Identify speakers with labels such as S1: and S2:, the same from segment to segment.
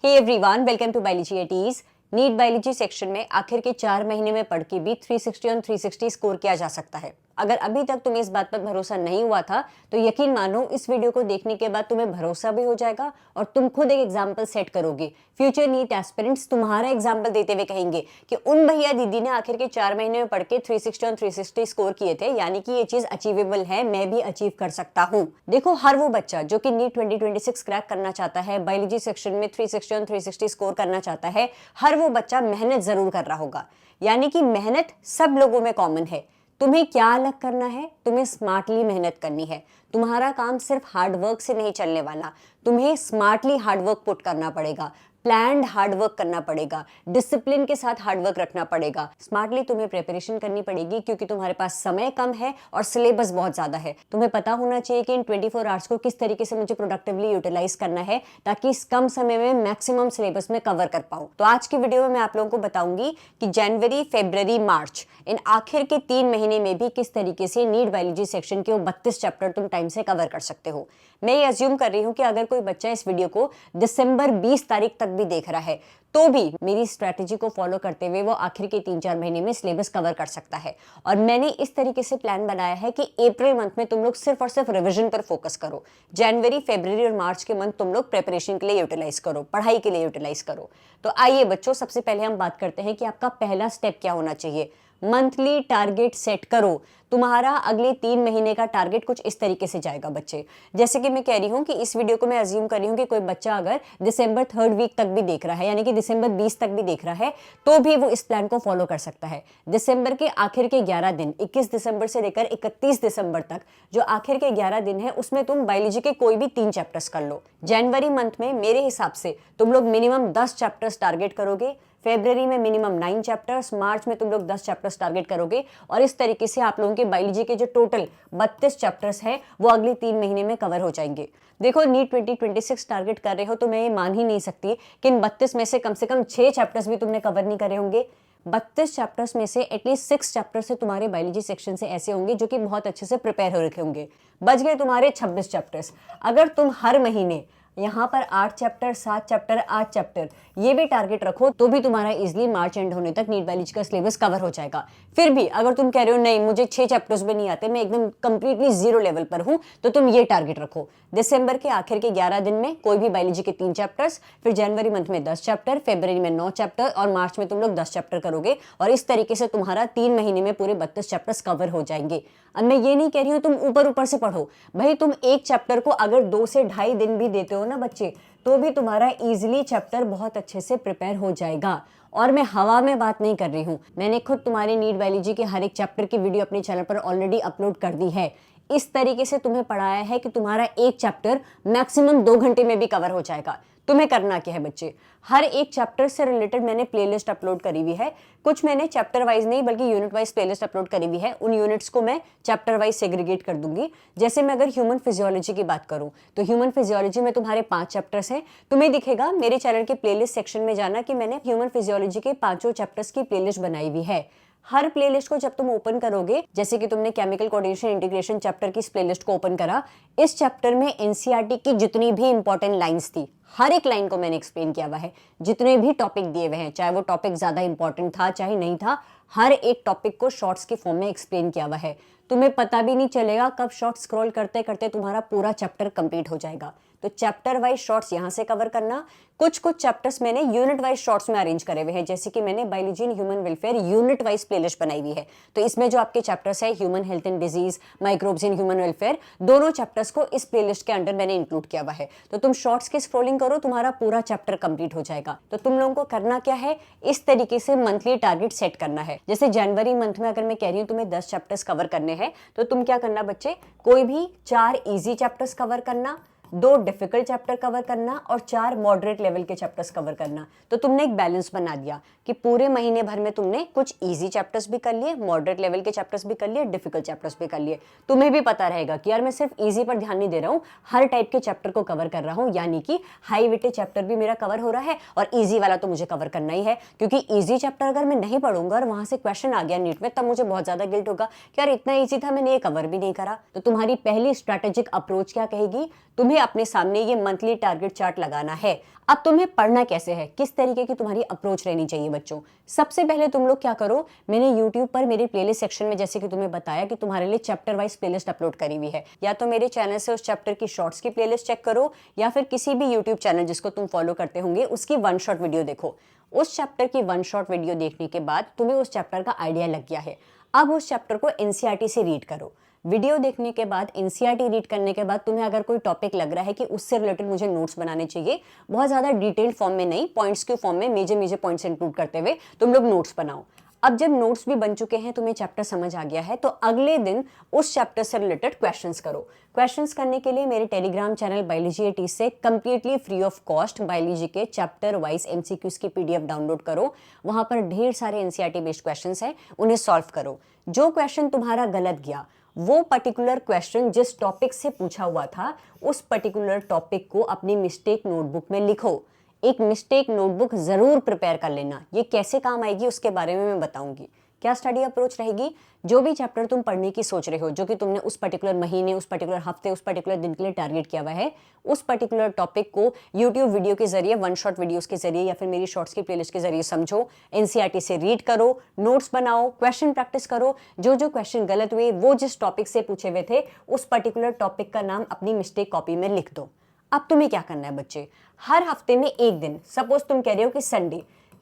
S1: Hey everyone, welcome to biology eighties. NEET biology section में आखिर के 4 महीने में पढ़ के भी 360 ऑन 360 स्कोर किया जा सकता है। अगर अभी तक तुम्हें इस बात पर भरोसा नहीं हुआ था तो यकीन मानो इस वीडियो को देखने के बाद तुम्हें भरोसा भी हो जाएगा और तुम खुद एक एग्जाम्पल सेट करोगे। फ्यूचर नीट एस्पिरेंट्स तुम्हारा एग्जाम्पल देते हुए कहेंगे कि उन भैया दीदी ने आखिर के 4 महीने में पढ़ के 360 ऑन 360 स्कोर किए थे, यानी कि ये चीज अचीवेबल है, मैं भी अचीव कर सकता हूँ। देखो, हर वो बच्चा जो कि नीट 2026 क्रैक करना चाहता है, बायोलॉजी सेक्शन में 360 ऑन 360 स्कोर करना चाहता है, हर वो बच्चा मेहनत जरूर कर रहा होगा। यानी कि मेहनत सब लोगों में कॉमन है। तुम्हें क्या अलग करना है? तुम्हें स्मार्टली मेहनत करनी है। तुम्हारा काम सिर्फ हार्डवर्क से नहीं चलने वाला, तुम्हें स्मार्टली हार्डवर्क पुट करना पड़ेगा, प्लान्ड हार्डवर्क करना पड़ेगा, डिसिप्लिन के साथ हार्डवर्क रखना पड़ेगा। स्मार्टली तुम्हें प्रिपरेशन करनी पड़ेगी क्योंकि तुम्हारे पास समय कम है और सिलेबस बहुत ज्यादा है। तुम्हें पता होना चाहिए कि इन 24 आवर्स को किस तरीके से मुझे प्रोडक्टिवली यूटिलाइज करना है ताकि इस कम समय में मैक्सिमम सिलेबस में कवर कर पाऊं। तो आज की वीडियो में मैं आप लोगों को बताऊंगी कि जनवरी, फरवरी, मार्च इन आखिर के 3 महीने में भी किस तरीके से नीट बायोलॉजी सेक्शन के 32 चैप्टर तुम टाइम से कवर कर सकते हो। मैं ये अज्यूम कर रही हूँ कि अगर कोई बच्चा इस वीडियो को दिसंबर 20 तारीख तक भी देख रहा है तो भी मेरी स्ट्रेटेजी को फॉलो करते हुए वो आखिर के 3-4 महीने में सिलेबस कवर कर सकता है। और मैंने इस तरीके से प्लान बनाया है कि अप्रैल मंथ में तुम लोग सिर्फ और सिर्फ रिवीजन पर फोकस करो। जनवरी, फरवरी और मार्च के मंथ तुम लोग प्रिपरेशन के लिए यूटिलाइज करो, पढ़ाई के लिए यूटिलाइज करो। तो आइए बच्चों, सबसे पहले हम बात करते हैं कि आपका पहला स्टेप क्या होना चाहिए। मंथली टारगेट सेट करो। तुम्हारा अगले 3 महीने का टारगेट कुछ इस तरीके से जाएगा बच्चे। जैसे कि मैं कह रही हूँ कि इस वीडियो को मैं अज्यूम कर रही हूँ कि कोई बच्चा अगर दिसंबर 3rd वीक तक भी देख रहा है, यानी कि दिसंबर 20 तक भी देख रहा है, तो भी वो इस प्लान को फॉलो कर सकता है। दिसंबर के आखिर के 11 दिन, 21 दिसंबर से लेकर 31 दिसंबर तक जो आखिर के 11 दिन है, उसमें तुम बायोलॉजी के कोई भी 3 चैप्टर्स कर लो। जनवरी मंथ में मेरे हिसाब से तुम लोग मिनिमम 10 चैप्टर्स टारगेट करोगे, फरवरी में मिनिमम 9 चैप्टर्स, मार्च में तुम लोग 10 चैप्टर्स टारगेट करोगे और इस तरीके से आप लोगों के बायोलॉजी के जो टोटल 32 चैप्टर्स हैं वो अगले 3 महीने में कवर हो जाएंगे। देखो, नीट 2026 टारगेट कर रहे हो तो मैं ये मान ही नहीं सकती कि इन 32 में से कम 6 चैप्टर्स भी तुमने कवर नहीं करे होंगे। 32 चैप्टर्स में से एटलीस्ट 6 चैप्टर्स से तुम्हारे बायोलॉजी सेक्शन से ऐसे होंगे जो कि बहुत अच्छे से प्रिपेयर हो रखे होंगे। बच गए तुम्हारे 26 चैप्टर्स। अगर तुम हर महीने यहाँ पर 8 चैप्टर, 7 चैप्टर, 8 चैप्टर ये भी टारगेट रखो तो भी तुम्हारा इजीली मार्च एंड होने तक नीट बायोलॉजी का सिलेबस कवर हो जाएगा। फिर भी अगर तुम कह रहे हो नहीं मुझे 6 चैप्टर्स भी नहीं आते, मैं एकदम कंप्लीटली जीरो लेवल पर हूँ, तो तुम ये टारगेट रखो। दिसंबर के आखिर के 11 दिन में कोई भी बायोलॉजी के 3 चैप्टर्स, फिर जनवरी मंथ में 10 चैप्टर, फरवरी में 9 चैप्टर और मार्च में तुम लोग 10 चैप्टर करोगे और इस तरीके से तुम्हारा 3 महीने में पूरे 32 चैप्टर्स कवर हो जाएंगे। अब मैं ये नहीं कह रही हूँ तुम ऊपर ऊपर से पढ़ो भाई, तुम एक चैप्टर को अगर 2 से ढाई दिन भी देते हो ना बच्चे, तो भी तुम्हारा इजीली चैप्टर बहुत अच्छे से प्रिपेयर हो जाएगा। और मैं हवा में बात नहीं कर रही हूँ, मैंने खुद तुम्हारे नीट बायोलॉजी के हर एक चैप्टर की वीडियो अपने चैनल पर ऑलरेडी अपलोड कर दी है। इस तरीके से तुम्हें पढ़ाया है कि तुम्हारा एक चैप्टर मैक्सिमम 2 घंटे में भी कवर हो जाएगा। तुम्हें करना क्या है बच्चे, हर एक चैप्टर से रिलेटेड मैंने प्लेलिस्ट अपलोड करी हुई है। कुछ मैंने चैप्टर वाइज नहीं बल्कि यूनिट वाइज प्लेलिस्ट अपलोड करी हुई है। उन यूनिट्स को मैं चैप्टर वाइज सेग्रीगेट कर दूंगी। जैसे मैं अगर ह्यूमन फिजियोलॉजी की बात करूं तो ह्यूमन फिजियोलॉजी में तुम्हारे 5 चैप्टर्स हैं। तुम्हें दिखेगा मेरे चैनल के प्लेलिस्ट सेक्शन में जाना कि मैंने ह्यूमन फिजियोलॉजी के 5 चैप्टर्स की प्लेलिस्ट बनाई हुई है। हर प्लेलिस्ट को जब तुम ओपन करोगे, जैसे कि तुमने केमिकल कोऑर्डिनेशन इंटीग्रेशन चैप्टर की इस प्लेलिस्ट को ओपन करा, इस चैप्टर में एनसीईआरटी की जितनी भी इंपॉर्टेंट लाइंस थी, हर एक लाइन को मैंने एक्सप्लेन किया हुआ है। जितने भी टॉपिक दिए हुए हैं, चाहे वो टॉपिक ज्यादा इंपॉर्टेंट था चाहे नहीं था, हर एक टॉपिक को शॉर्ट्स के फॉर्म में एक्सप्लेन किया हुआ है। तुम्हें पता भी नहीं चलेगा कब शॉर्ट स्क्रॉल करते करते तुम्हारा पूरा चैप्टर कंप्लीट हो जाएगा। तो चैप्टर वाइज शॉर्ट्स यहाँ से कवर करना। कुछ चैप्टर्स मैंने यूनिट वाइज शॉर्ट्स में अरेंज करे हुए हैं, जैसे कि मैंने biology and human welfare unit wise playlist बनाई हुई है। तो इसमें जो आपके चैप्टर्स है human health and disease, microbes in human welfare, दोनों चैप्टर्स को इस प्लेलिस्ट के अंडर मैंने इंक्लूड किया हुआ है। तो तुम शॉर्ट्स की स्क्रॉलिंग करो, तुम्हारा पूरा चैप्टर कंप्लीट हो जाएगा। तो तुम लोगों को करना क्या है, इस तरीके से मंथली टारगेट सेट करना है। जैसे जनवरी मंथ में अगर मैं कह रही हूँ तुम्हें 10 चैप्टर्स कवर करने हैं, तो तुम क्या करना बच्चे, कोई भी 4 इजी चैप्टर्स कवर करना, 2 डिफिकल्ट चैप्टर कवर करना और 4 मॉडरेट लेवल के चैप्टर्स कवर करना। तो तुमने एक बैलेंस बना दिया कि पूरे महीने भर में तुमने कुछ इजी चैप्टर्स भी कर लिए, मॉडरेट लेवल के चैप्टर्स भी कर लिए, डिफिकल्ट चैप्टर्स भी कर लिए। तुम्हें भी पता रहेगा कि यार मैं सिर्फ इजी पर ध्यान नहीं दे रहा हूँ, हर टाइप के चैप्टर को कवर कर रहा हूँ, यानी कि हाई वेटेज चैप्टर भी मेरा कवर हो रहा है और ईजी वाला तो मुझे कवर करना ही है। क्योंकि ईजी चैप्टर अगर मैं नहीं पढ़ूंगा और वहां से क्वेश्चन आ गया नीट में, तब मुझे बहुत ज्यादा गिल्ट होगा कि यार इतना ईजी था, मैंने ये कवर भी नहीं करा। तो तुम्हारी पहली स्ट्रैटेजिक अप्रोच क्या कहेगी, तुम्हें अपने सामने ये मंथली टारगेट चार्ट लगाना है। अब तुम्हें पढ़ना कैसे है, किस तरीके की तुम्हारी अप्रोच रहनी चाहिए बच्चों। सबसे पहले तुम लोग क्या करो, मैंने YouTube पर मेरी प्लेलिस्ट सेक्शन में जैसे कि तुम्हें बताया कि तुम्हारे लिए चैप्टर वाइज प्लेलिस्ट अपलोड करी हुई है। या तो मेरे चैनल से उस चैप्टर की शॉर्ट्स की प्लेलिस्ट चेक करो, या फिर किसी भी YouTube चैनल जिसको तुम फॉलो करते होंगे उसकी वन शॉट वीडियो देखो। उस चैप्टर की वन शॉट वीडियो देखने के बाद तुम्हें उस चैप्टर का आइडिया लग गया है। अब उस चैप्टर को एनसीईआरटी से रीड करो। वीडियो देखने के बाद, एनसीईआरटी रीड करने के बाद तुम्हें अगर कोई टॉपिक लग रहा है कि उससे रिलेटेड मुझे नोट्स बनाने चाहिए, बहुत ज़्यादा डिटेल्ड फॉर्म में नहीं, पॉइंट्स के फॉर्म में मेजर मेजर पॉइंट्स इंक्लूड करते हुए तुम लोग नोट्स बनाओ। अब जब नोट्स भी बन चुके हैं, तुम्हें चैप्टर समझ आ गया है, तो अगले दिन उस चैप्टर से रिलेटेड क्वेश्चंस करो। क्वेश्चंस करने के लिए मेरे टेलीग्राम चैनल बायोलॉजी एटी से completely free of cost biology के चैप्टर वाइज एमसीक्यूज की पीडीएफ डाउनलोड करो। वहां पर ढेर सारे एनसीईआरटी बेस्ड क्वेश्चंस हैं, उन्हें सॉल्व करो। जो क्वेश्चन तुम्हारा गलत गया, वो पर्टिकुलर क्वेश्चन जिस टॉपिक से पूछा हुआ था, उस पर्टिकुलर टॉपिक को अपनी मिस्टेक नोटबुक में लिखो। एक मिस्टेक नोटबुक जरूर प्रिपेयर कर लेना। ये कैसे काम आएगी उसके बारे में मैं बताऊंगी। क्या स्टडी अप्रोच रहेगी, जो भी चैप्टर तुम पढ़ने की सोच रहे हो, जो कि तुमने उस पर्टिकुलर महीने, उस पर्टिकुलर हफ्ते, उस पर्टिकुलर दिन के लिए टारगेट किया हुआ है, उस पर्टिकुलर टॉपिक को यूट्यूब वीडियो के जरिए, वन शॉट वीडियोस के जरिए या फिर मेरी शॉर्ट्स की प्लेलिस्ट के जरिए समझो, एनसीईआरटी से रीड करो, नोट्स बनाओ, क्वेश्चन प्रैक्टिस करो। जो जो क्वेश्चन गलत हुए, वो जिस टॉपिक से पूछे हुए थे, उस पर्टिकुलर टॉपिक का नाम अपनी मिस्टेक कॉपी में लिख दो। अब तुम्हें क्या करना है बच्चे, हर हफ्ते में एक दिन, सपोज तुम कह रहे हो कि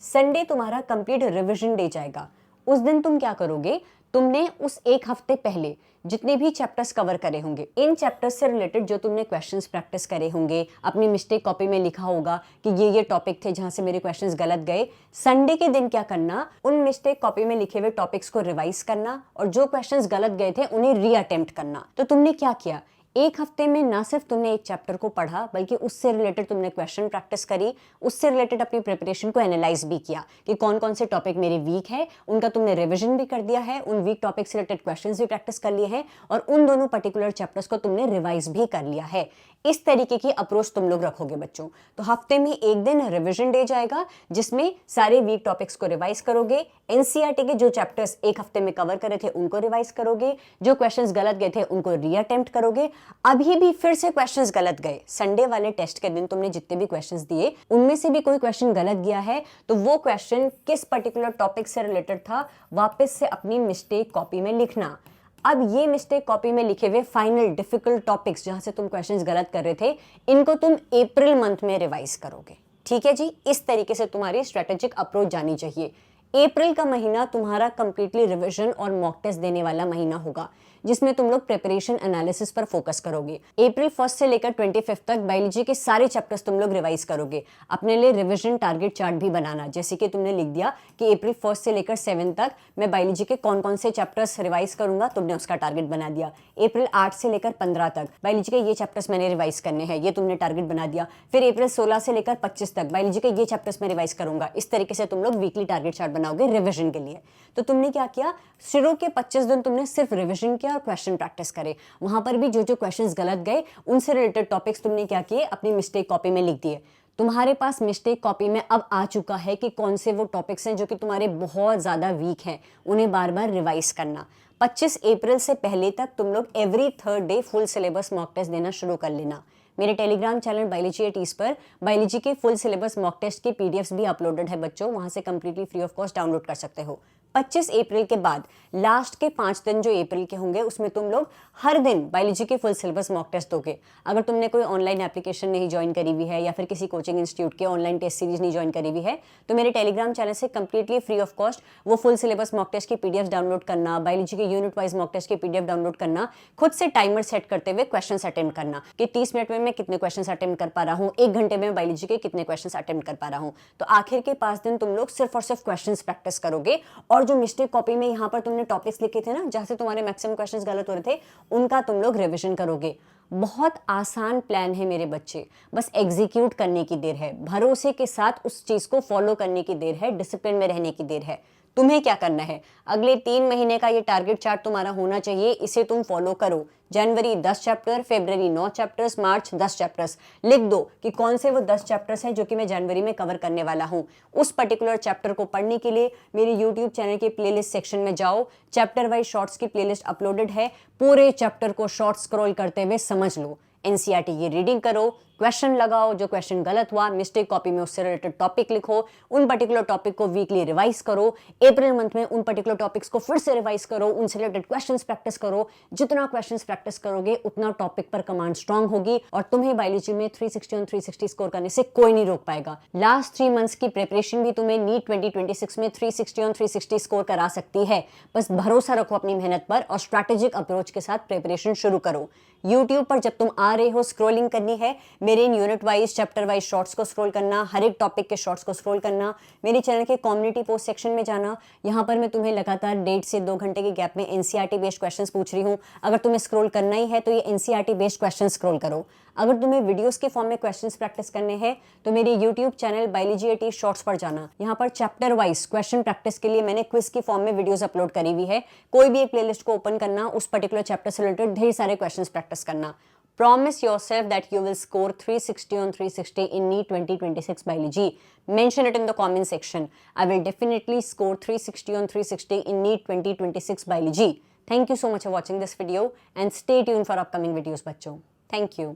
S1: संडे तुम्हारा कंप्लीट रिवीजन डे जाएगा। उस दिन तुम क्या करोगे, तुमने उस एक हफ्ते पहले जितने भी चैप्टर्स कवर करे होंगे, इन चैप्टर्स से रिलेटेड जो तुमने क्वेश्चंस प्रैक्टिस करे होंगे, अपनी मिस्टेक कॉपी में लिखा होगा कि ये टॉपिक थे जहां से मेरे क्वेश्चंस गलत गए, संडे के दिन क्या करना, उन मिस्टेक कॉपी में लिखे हुए टॉपिक्स को रिवाइज करना और जो क्वेश्चंस गलत गए थे उन्हें रीअटेम्प्ट करना। तो तुमने क्या किया, एक हफ्ते में ना सिर्फ तुमने एक चैप्टर को पढ़ा, बल्कि उससे रिलेटेड तुमने क्वेश्चन प्रैक्टिस करी, उससे रिलेटेड अपनी प्रिपरेशन को एनालाइज भी किया कि कौन कौन से टॉपिक मेरे वीक है, उनका तुमने रिवीजन भी कर दिया है, उन वीक टॉपिक से रिलेटेड क्वेश्चंस भी प्रैक्टिस कर लिए हैं और उन दोनों पर्टिकुलर चैप्टर्स को तुमने रिवाइज भी कर लिया है। इस तरीके की अप्रोच तुम लोग रखोगे बच्चों। तो हफ्ते में एक दिन रिवीजन डे जाएगा, जिसमें सारे वीक टॉपिक्स को रिवाइज करोगे, एनसीईआरटी के जो चैप्टर्स एक हफ्ते में कवर करे थे उनको रिवाइज करोगे, जो क्वेश्चंस गलत गए थे उनको रीअटेम्प्ट करोगे। अभी भी फिर से क्वेश्चंस गलत गए, संडे वाले टेस्ट के दिन तुमने जितने भी क्वेश्चंस दिए उनमें से भी कोई क्वेश्चन गलत गया है, तो वो क्वेश्चन किस पर्टिकुलर टॉपिक से रिलेटेड था, वापस से अपनी मिस्टेक कॉपी में लिखना। अब ये मिस्टेक कॉपी में लिखे हुए फाइनल डिफिकल्ट टॉपिक्स जहां से तुम क्वेश्चंस गलत कर रहे थे, इनको तुम अप्रैल मंथ में रिवाइज करोगे। ठीक है जी, इस तरीके से तुम्हारी स्ट्रेटेजिक अप्रोच जानी चाहिए। अप्रैल का महीना तुम्हारा कंप्लीटली रिवीजन और मॉक टेस्ट देने वाला महीना होगा, जिसमें तुम लोग प्रिपरेशन एनालिसिस पर फोकस करोगे। अप्रैल 1 से लेकर 25 तक बायोलॉजी के सारे चैप्टर्स तुम लोग रिवाइज करोगे। अपने लिए रिवीजन टारगेट चार्ट भी बनाना, जैसे कि तुमने लिख दिया कि अप्रैल 1 से लेकर 7 तक मैं बायोलॉजी के कौन कौन से चैप्टर्स रिवाइज करूंगा, तुमने उसका टारगेट बना दिया। अप्रैल 8 से लेकर 15 तक बायोलॉजी के ये चैप्टर्स मैंने रिवाइज करने हैं, ये तुमने टारगेट बना दिया। फिर अप्रैल 16 से लेकर 25 तक बायोलॉजी के ये चैप्टर्स मैं रिवाइज करूंगा। इस तरीके से तुम लोग वीकली टारगेट चार्ट बनाओगे रिवीजन के लिए। तो तुमने क्या किया, शुरू के 25 दिन तुमने सिर्फ रिवीजन किया और क्वेश्चन प्रैक्टिस करे। वहां पर भी जो जो क्वेश्चंस गलत गए, उनसे रिलेटेड टॉपिक्स तुमने क्या किए, अपनी मिस्टेक कॉपी में लिख दिए। तुम्हारे पास मिस्टेक कॉपी में अब आ चुका है कि कौन से वो टॉपिक्स हैं जो कि तुम्हारे बहुत ज्यादा वीक हैं, उन्हें बार बार रिवाइज करना। 25 अप्रैल से पहले तक तुम लोग every third day full syllabus mock test देना शुरू कर लेना। मेरे टेलीग्राम चैनल बायोलॉजी एटीज पर बायोलॉजी के फुल सिलेबस मॉक टेस्ट की पीडीएफ्स भी अपलोडेड है बच्चों, वहां से completely free of cost download कर सकते हो। 25 अप्रैल के बाद लास्ट के 5 दिन जो अप्रैल के होंगे, उसमें तुम लोग हर दिन बायोलॉजी के फुल सिलेबस मॉक टेस्ट दोगे। अगर तुमने कोई ऑनलाइन एप्लीकेशन नहीं ज्वाइन करी हुई है या फिर किसी कोचिंग इंस्टीट्यूट के ऑनलाइन टेस्ट सीरीज नहीं ज्वाइन करी हुई है, तो मेरे टेलीग्राम चैनल से कंप्लीटली फ्री ऑफ कॉस्ट वो फुल सिलेबस मॉक टेस्ट की पीडीएफ डाउनलोड करना, बायोलॉजी के यूनिट वाइज मॉक टेस्ट की पीडीएफ डाउनलोड करना, खुद से टाइमर सेट करते हुए क्वेश्चन अटेम्प्ट करना कि 30 मिनट में मैं कितने क्वेश्चन अटेम्प्ट कर पा रहा हूँ, 1 घंटे में बायोलॉजी के कितने क्वेश्चन अटेम्प्ट कर पा रहा हूँ। तो आखिर के 5 दिन तुम लोग सिर्फ और सिर्फ क्वेश्चन प्रैक्टिस करोगे और जो मिस्टेक कॉपी में यहाँ पर तुमने टॉपिक्स लिखे थे ना, जहां से तुम्हारे मैक्सिमम क्वेश्चंस गलत हो रहे थे, उनका तुम लोग रिवीजन करोगे। बहुत आसान प्लान है मेरे बच्चे, बस एग्जीक्यूट करने की देर है, भरोसे के साथ उस चीज को फॉलो करने की देर है, डिसिप्लिन में रहने की देर है। तुम्हें क्या करना है, अगले 3 महीने का ये टारगेट चार्ट तुम्हारा होना चाहिए, इसे तुम फॉलो करो। जनवरी 10 चैप्टर, फरवरी 9 चैप्टर्स, मार्च 10 चैप्टर्स। लिख दो कि कौन से वो 10 चैप्टर्स हैं जो कि मैं जनवरी में कवर करने वाला हूँ। उस पर्टिकुलर चैप्टर को पढ़ने के लिए मेरे यूट्यूब चैनल के प्लेलिस्ट सेक्शन में जाओ, चैप्टर वाइज शॉर्ट्स की प्लेलिस्ट अपलोडेड है, पूरे चैप्टर को शॉर्ट स्क्रॉल करते हुए समझ लो। एनसीईआरटी की रीडिंग करो, क्वेश्चन लगाओ, जो क्वेश्चन गलत हुआ मिस्टेक कॉपी में उससे रिलेटेड टॉपिक लिखो, उन पर्टिकुलर टॉपिक को वीकली रिवाइज करो, अप्रैल मंथ में उन पर्टिकुलर टॉपिक्स को फिर से रिवाइज करो, उनसे रिलेटेड क्वेश्चंस प्रैक्टिस करो। जितना क्वेश्चंस प्रैक्टिस करोगे उतना टॉपिक पर कमांड स्ट्रांग होगी और तुम्हें बायोलॉजी में 360 और 360 स्कोर करने से कोई नहीं रोक पाएगा। लास्ट 3 मंथ्स की प्रिपरेशन भी तुम्हें नीट 2026 में 360 और 360 स्कोर करा सकती है। बस भरोसा रखो अपनी मेहनत पर और स्ट्रैटेजिक अप्रोच के साथ प्रिपरेशन शुरू करो। YouTube पर जब तुम आ रहे हो स्क्रॉलिंग करनी है, मेरे in unit wise chapter wise shorts को स्क्रॉल करना, हर एक टॉपिक के शॉर्ट्स को स्क्रॉल करना, मेरे चैनल के कम्युनिटी पोस्ट सेक्शन में जाना। यहाँ पर मैं तुम्हें लगातार 1.5 से 2 घंटे के गैप में एनसीईआरटी बेस्ड क्वेश्चंस पूछ रही हूँ। अगर तुम्हें स्क्रॉल करना ही है तो ये एनसीईआरटी बेस्ड क्वेश्चन स्क्रॉल करो। अगर तुम्हें वीडियोस के फॉर्म में क्वेश्चंस प्रैक्टिस करने हैं तो मेरे YouTube channel biology eighty shorts पर जाना। यहाँ पर चैप्टर वाइज क्वेश्चन प्रैक्टिस के लिए मैंने क्विज की फॉर्म में वीडियोस अपलोड करी हुई है। कोई भी एक प्लेलिस्ट को ओपन करना, उस पर्टिकुलर चैप्टर से रिलेटेड ढेर सारे क्वेश्चंस प्रैक्टिस करना। Promise yourself that you will score 360 on 360 in NEET 2026 biology. Mention it in the comment section. I will definitely score 360 on 360 in NEET 2026 biology. Thank you so much for watching this video and stay tuned for upcoming videos, बच्चों. Thank you.